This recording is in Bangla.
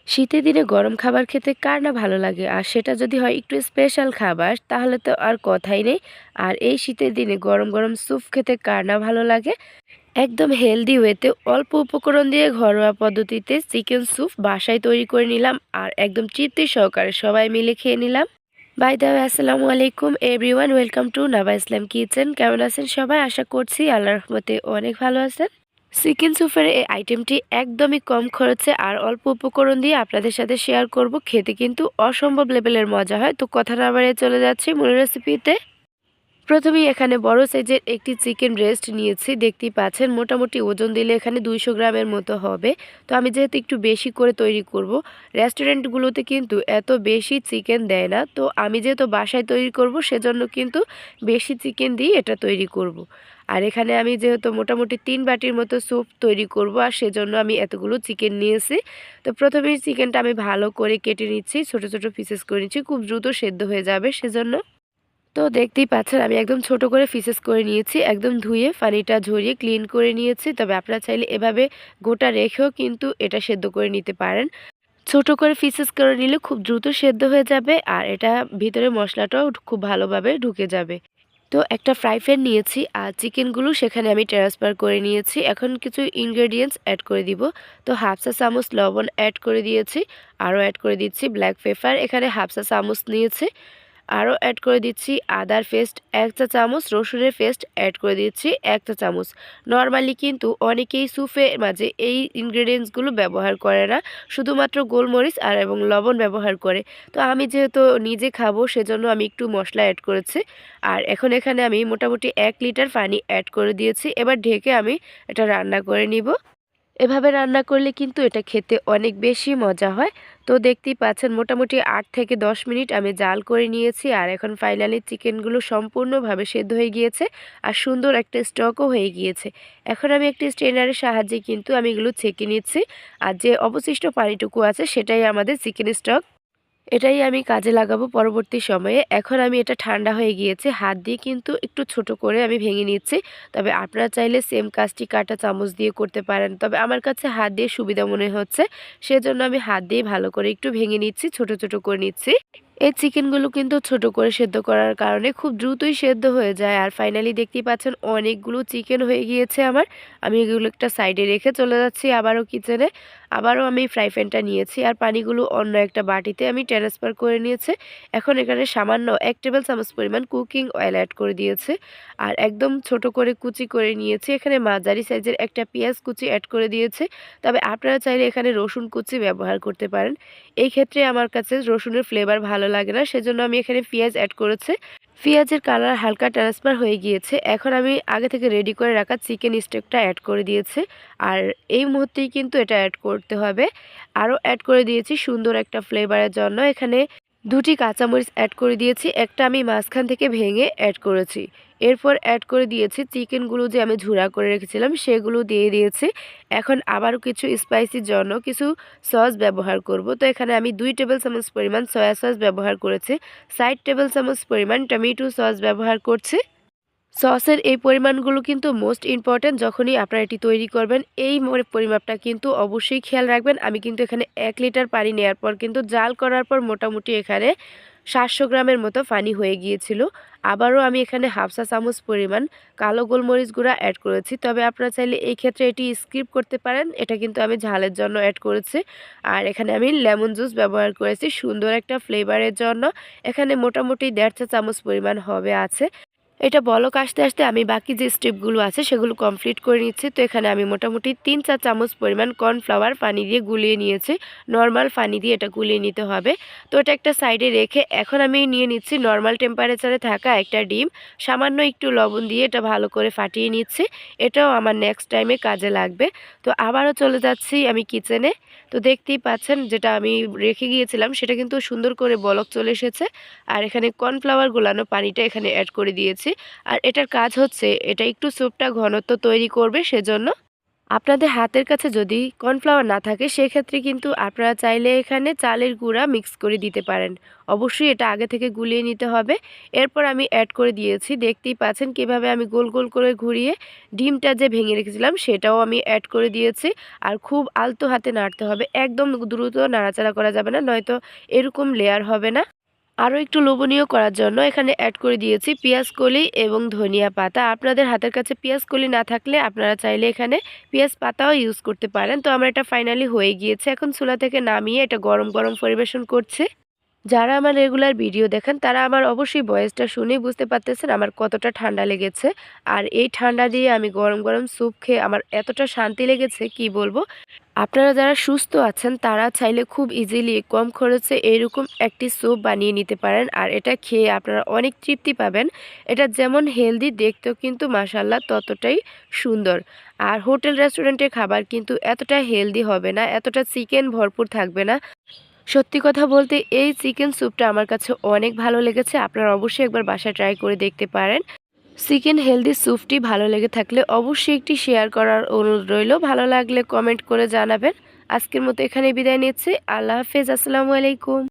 শীতের দিনে গরম খাবার খেতে কার না ভালো লাগে, আর সেটা যদি হয় একটু স্পেশাল খাবার তাহলে তো আর কথাই নেই। আর এই শীতের দিনে গরম গরম স্যুপ খেতে কার না ভালো লাগে। একদম হেলদি ওয়েতে অল্প উপকরণ দিয়ে ঘরোয়া পদ্ধতিতে চিকেন স্যুপ বাসায় তৈরি করে নিলাম, আর একদম তৃপ্তি সহকারে সবাই মিলে খেয়ে নিলাম। বাই দ্য ওয়ে, আসসালামু আলাইকুম everyone, welcome to Naba Islam kitchen. কেমন আছেন সবাই? আশা করছি আল্লাহর রহমতে অনেক ভালো আছেন। চিকেন স্যুপের এই আইটেমটি একদমই কম খরচে আর অল্প উপকরণ দিয়ে আপনাদের সাথে শেয়ার করব। খেতে কিন্তু অসম্ভব লেভেলের মজা হয়। তো কথা না বাড়িয়ে চলে যাচ্ছি মূল রেসিপিতে। প্রথমেই এখানে বড় সাইজের একটি চিকেন ব্রেস্ট নিয়েছি। দেখতেই পাচ্ছেন মোটামুটি ওজন দিলে এখানে 200 গ্রামের মতো হবে। তো আমি যেহেতু একটু বেশি করে তৈরি করব, রেস্টুরেন্টগুলোতে কিন্তু এত বেশি চিকেন দেয় না। তো আমি যেহেতু বাসায় তৈরি করব সেজন্য কিন্তু বেশি চিকেন দিয়ে এটা তৈরি করব। আর এখানে আমি যেহেতু মোটামুটি 3 বাটির মতো স্যুপ তৈরি করব, আর সেজন্য আমি এতগুলো চিকেন নিয়েছি। তো প্রথমেই চিকেনটা আমি ভালো করে কেটে নিচ্ছি, ছোট ছোট পিসেস করে নিচ্ছি, খুব দ্রুত সেদ্ধ হয়ে যাবে সেজন্য। তো দেখতেই পাচ্ছেন আমি একদম ছোট করে পিসেস করে নিয়েছি। একদম ধুয়ে পানিটা ঝরিয়ে ক্লিন করে নিয়েছি। তবে আপনারা চাইলে এভাবে গোটা রেখেও কিন্তু এটা সেদ্ধ করে নিতে পারেন। ছোট করে পিসেস করে নিলে খুব দ্রুত সেদ্ধ হয়ে যাবে, আর এটা ভিতরে মশলাটাও খুব ভালোভাবে ঢুকে যাবে। তো একটা ফ্রাই প্যান নিয়েছি আর চিকেনগুলো সেখানে আমি ট্রান্সফার করে নিয়েছি। এখন কিছু ইনগ্রেডিয়েন্টস অ্যাড করে দিব। তো হাফ চা চামচ লবণ অ্যাড করে দিয়েছি। আরও অ্যাড করে দিচ্ছি ব্ল্যাক পেপার, এখানে হাফ চা চামচ নিয়েছি। আরও অ্যাড করে দিচ্ছি আদার পেস্ট 1 চা চামচ, রসুনের পেস্ট অ্যাড করে দিচ্ছি 1 চা চামচ। নরমালি কিন্তু অনেকেই স্যুপের মাঝে এই ইনগ্রেডিয়েন্টসগুলো ব্যবহার করে না, শুধুমাত্র গোলমরিচ আর এবং লবণ ব্যবহার করে। তো আমি যেহেতু নিজে খাবো সেজন্য আমি একটু মশলা অ্যাড করেছি। আর এখন এখানে আমি মোটামুটি 1 লিটার পানি অ্যাড করে দিয়েছি। এবার ঢেকে আমি এটা রান্না করে নিব। এভাবে রান্না করলে কিন্তু এটা খেতে অনেক বেশি মজা হয়। তো দেখতেই পাচ্ছেন মোটামুটি 8 থেকে 10 মিনিট আমি জাল করে নিয়েছি, আর এখন ফাইনালি চিকেনগুলো সম্পূর্ণভাবে সেদ্ধ হয়ে গিয়েছে আর সুন্দর একটা স্টকও হয়ে গিয়েছে। এখন আমি একটি স্ট্রেনারের সাহায্যে কিন্তু আমি এগুলো ছেঁকে নিচ্ছি, আর যে অবশিষ্ট পানিটুকু আছে সেটাই আমাদের চিকেন স্টক। এটাই আমি কাজে লাগাবো পরবর্তী সময়ে। এখন আমি এটা ঠান্ডা হয়ে গিয়েছে, হাত দিয়ে কিন্তু একটু ছোট করে আমি ভেঙে নিচ্ছি। তবে আপনারা চাইলে সেম কাজটি কাঁটা চামচ দিয়ে করতে পারেন। তবে আমার কাছে হাত দিয়ে সুবিধা মনে হচ্ছে, সেজন্য আমি হাত দিয়ে ভালো করে একটু ভেঙে নিচ্ছি, ছোট ছোট করে নিচ্ছি। এই চিকেনগুলো কিন্তু ছোট করে সেদ্ধ করার কারণে খুব দ্রুতই সেদ্ধ হয়ে যায়। আর ফাইনালি দেখতেই পাচ্ছেন অনেকগুলো চিকেন হয়ে গিয়েছে আমার। আমি এগুলো একটা সাইডে রেখে চলে যাচ্ছি আবারও কিচেনে। আবারও আমি ফ্রাই প্যানটা নিয়েছি আর পানিগুলো অন্য একটা বাটিতে আমি ট্রান্সফার করে নিয়েছি। এখন এখানে সামান্য 1 টেবিল চামচ পরিমাণ কুকিং অয়েল অ্যাড করে দিয়েছি। আর একদম ছোট করে কুচি করে নিয়েছি। এখানে মাঝারি সাইজের একটা পেঁয়াজ কুচি অ্যাড করে দিয়েছি। তবে আপনারা চাইলে এখানে রসুন কুচি ব্যবহার করতে পারেন। এই ক্ষেত্রে আমার কাছে রসুনের ফ্লেভার ভালো লাগে না, সেজন্য আমি এখানে পেঁয়াজ অ্যাড করেছি। পেঁয়াজের কালার হালকা ট্রান্সফার হয়ে গিয়েছে। এখন আমি আগে থেকে রেডি করে রাখা চিকেন স্টেকটা অ্যাড করে দিয়েছি। আর এই মুহূর্তেই কিন্তু এটা অ্যাড করতে হবে। আরও অ্যাড করে দিয়েছি সুন্দর একটা ফ্লেভারের জন্য। এখানে 2টি কাঁচামরিচ অ্যাড করে দিয়েছি, একটা আমি মাঝখান থেকে ভেঙে অ্যাড করেছি। এরপর অ্যাড করে দিয়েছি চিকেনগুলো যে আমি ঝুরা করে রেখেছিলাম সেগুলো দিয়ে দিয়েছি। এখন আবারও কিছু স্পাইসির জন্য কিছু সস ব্যবহার করব। তো এখানে আমি 2 টেবিল চামচ পরিমাণ সয়া সস ব্যবহার করেছি, 60 টেবিল চামচ পরিমাণ টমেটো সস ব্যবহার করছি। সসের এই পরিমাণগুলো কিন্তু মোস্ট ইম্পর্ট্যান্ট যখনই আপনারা এটি তৈরি করবেন। এই পরিমাপটা কিন্তু অবশ্যই খেয়াল রাখবেন। আমি কিন্তু এখানে 1 লিটার পানি নেওয়ার পর কিন্তু জাল করার পর মোটামুটি এখানে 700 গ্রামের মতো পানি হয়ে গিয়েছিল। আবারও আমি এখানে হাফ চা চামচ পরিমাণ কালো গোলমরিচ গুঁড়া অ্যাড করেছি। তবে আপনারা চাইলে এই ক্ষেত্রে এটি স্কিপ করতে পারেন। এটা কিন্তু আমি ঝালের জন্য অ্যাড করেছি। আর এখানে আমি লেমন জুস ব্যবহার করেছি সুন্দর একটা ফ্লেভারের জন্য। এখানে মোটামুটি 1.5 চা চামচ পরিমাণ হবে আছে। এটা বলক আসতে আসতে আমি বাকি যে স্টেপগুলো আছে সেগুলো কমপ্লিট করে নিচ্ছি। তো এখানে আমি মোটামুটি 3 চা চামচ পরিমাণ কর্নফ্লাওয়ার পানি দিয়ে গুলিয়ে নিয়েছি। নর্মাল পানি দিয়ে এটা গুলিয়ে নিতে হবে। তো এটা একটা সাইডে রেখে এখন আমি নিয়ে নিচ্ছি নর্মাল টেম্পারেচারে থাকা একটা ডিম। সামান্য একটু লবণ দিয়ে এটা ভালো করে ফাটিয়ে নিচ্ছি। এটাও আমার নেক্সট টাইমে কাজে লাগবে। তো আবারও চলে যাচ্ছি আমি কিচেনে। তো দেখতেই পাচ্ছেন যেটা আমি রেখে গিয়েছিলাম সেটা কিন্তু সুন্দর করে বলক চলে এসেছে। আর এখানে কর্নফ্লাওয়ার গোলানো পানিটা এখানে অ্যাড করে দিয়েছি। আর এটার কাজ হচ্ছে এটা একটু স্যুপটা ঘনত্ব তৈরি করবে সেজন্য। আপনাদের হাতের কাছে যদি কর্নফ্লাওয়ার না থাকে সেক্ষেত্রে কিন্তু আপনারা চাইলে এখানে চালের গুঁড়া মিক্স করে দিতে পারেন। অবশ্যই এটা আগে থেকে গুলিয়ে নিতে হবে। এরপর আমি অ্যাড করে দিয়েছি। দেখতেই পাচ্ছেন কিভাবে আমি গোল, গোল করে ঘুরিয়ে ডিমটা যে ভেঙে রেখেছিলাম সেটাও আমি অ্যাড করে দিয়েছি। আর খুব আলতো হাতে নাড়তে হবে। একদম দ্রুত নাড়াচাড়া করা যাবে না, নয়তো এরকম লেয়ার হবে না। আরও একটু লোভনীয় করার জন্য এখানে অ্যাড করে দিয়েছি পেঁয়াজ কলি এবং ধনিয়া পাতা। আপনাদের হাতের কাছে পেঁয়াজ কলি না থাকলে আপনারা চাইলে এখানে পেঁয়াজ পাতাও ইউজ করতে পারেন। তো আমার এটা ফাইনালি হয়ে গিয়েছে। এখন চুলা থেকে নামিয়ে এটা গরম, গরম পরিবেশন করছি। যারা আমার রেগুলার ভিডিও দেখেন তারা আমার অবশ্যই ভয়েসটা শুনেই বুঝতে পারতেছেন আমার কতটা ঠান্ডা লেগেছে। আর এই ঠান্ডা দিয়ে আমি গরম, গরম স্যুপ খেয়ে আমার এতটা শান্তি লেগেছে কি বলবো। আপনারা যারা সুস্থ আছেন তারা চাইলে খুব ইজিলি কম খরচে এরকম একটি স্যুপ বানিয়ে নিতে পারেন। আর এটা খেয়ে আপনারা অনেক তৃপ্তি পাবেন। এটা যেমন হেলদি দেখতেও কিন্তু মাশাআল্লাহ ততটাই সুন্দর। আর হোটেল রেস্টুরেন্টের খাবার কিন্তু এতটা হেলদি হবে না, এতটা চিকেন ভরপুর থাকবে না। সত্যি কথা বলতে এই চিকেন স্যুপটা আমার কাছে অনেক ভালো লেগেছে। আপনারা অবশ্যই একবার বাসায় ট্রাই করে দেখতে পারেন। চিকেন হেলদি স্যুপটি ভালো লেগে থাকলে অবশ্যই একটি শেয়ার করার অনুরোধ রইল। ভালো লাগলে কমেন্ট করে জানাবেন। আজকের মতো এখানে বিদায় নিচ্ছি। আল্লাহ হাফেজ। আসসালামু আলাইকুম।